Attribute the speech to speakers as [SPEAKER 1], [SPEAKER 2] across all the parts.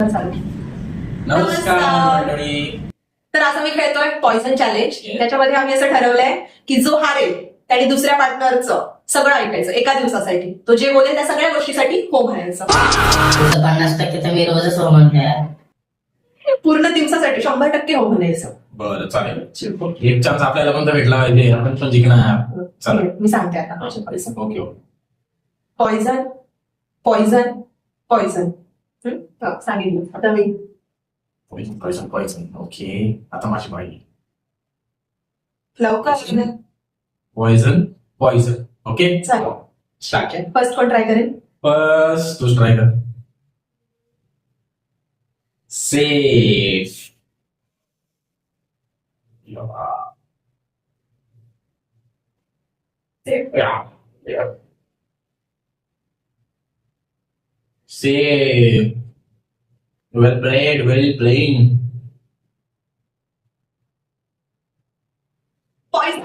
[SPEAKER 1] नमस्कार मंडळी.
[SPEAKER 2] तर आज आम्ही खेळतोय पॉइझन चॅलेंज. त्याच्यामध्ये आम्ही असं ठरवलंय की जो हारेल त्याने दुसऱ्या पार्टनरचं सगळं ऐकायचं एका दिवसासाठी. तो जे बोलेल त्या सगळ्या गोष्टीसाठी हो म्हणायचं.
[SPEAKER 3] 50% तर मी रोजच हो म्हणते.
[SPEAKER 2] पूर्ण दिवसासाठी 100% हो म्हणायचं.
[SPEAKER 1] बरं चालेल. एक चान्स आपल्याला पण तर भेटला पाहिजे. आपण पण जिंकणार. चालेल
[SPEAKER 2] मी सांगते आता.
[SPEAKER 1] ओके.
[SPEAKER 2] Poison poison poison. सांगितलं आता मी.
[SPEAKER 1] Poison poison poison. ओके आता माझी बाई.
[SPEAKER 2] लवकर
[SPEAKER 1] पॉइझन पॉइझन. ओके
[SPEAKER 2] चालेल.
[SPEAKER 1] स्टार्ट.
[SPEAKER 2] फर्स्ट कोण ट्राय करेल?
[SPEAKER 1] फर्स्ट तू ट्राय कर. Safe. Safe. Well played, well playing.
[SPEAKER 2] Poison.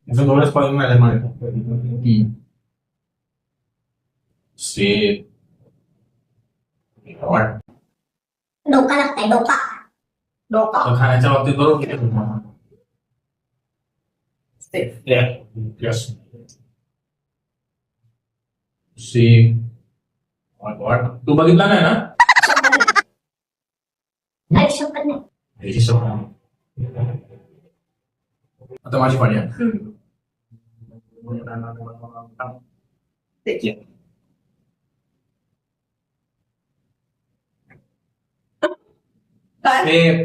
[SPEAKER 1] Isang oras pa yung nalaman. Safe. What?
[SPEAKER 3] डोका लागतंय डोका.
[SPEAKER 2] डोका.
[SPEAKER 1] So, खाण्याच्या बाबतीत बरोबर.
[SPEAKER 2] Safe.
[SPEAKER 1] Yeah. Yes. Safe. What? तू बघितला नाही ना?
[SPEAKER 3] आयुष्यभर नाही.
[SPEAKER 1] आता माझी पाळी आहे.
[SPEAKER 2] काय?
[SPEAKER 1] Safe.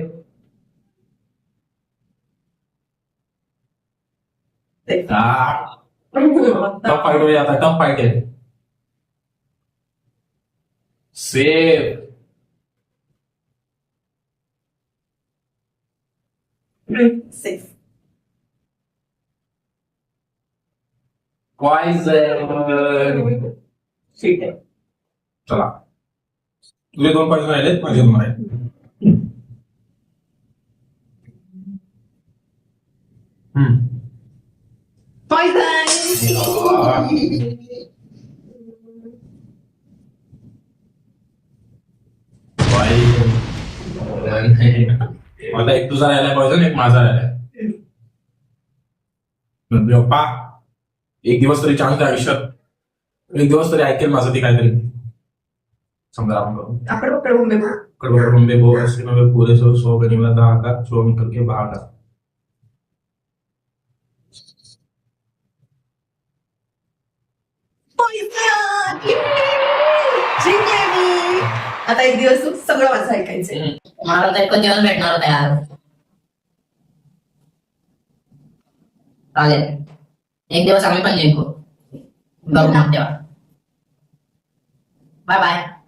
[SPEAKER 1] टफ फाइट हो जाता है. टफ फाइट है. सेफ.
[SPEAKER 2] सेफ.
[SPEAKER 1] पॉइझन.
[SPEAKER 2] ठीक आहे.
[SPEAKER 1] चला तुझे 2 पॉइझन राहिलेत, माझे 2 राहिले.
[SPEAKER 2] पॉइझन.
[SPEAKER 1] आता एक तुझा राहिलाय पॉइझन, एक माझा राहिलाय. पप्पा एक दिवस तरी चान्स द्या आयुष्यात. एक दिवस तरी ऐकेल माझं ती काहीतरी. समजा आपण करू.
[SPEAKER 2] आपण पकडून बघू.
[SPEAKER 1] कड़वा बम्बे बो ऐसे में पूरे 100 गनी वाला दागा 100 निकल के बाहर आ.
[SPEAKER 2] पॉइझन. जिंकले मी. आता एक दिवस तू सगळं माझं ऐकायचंय.
[SPEAKER 3] मला तर एकच दिवस भेटणार होता यार. चालेल एक दिवस आम्ही पण जिंकू. बघू मग तेव्हा. Bye bye.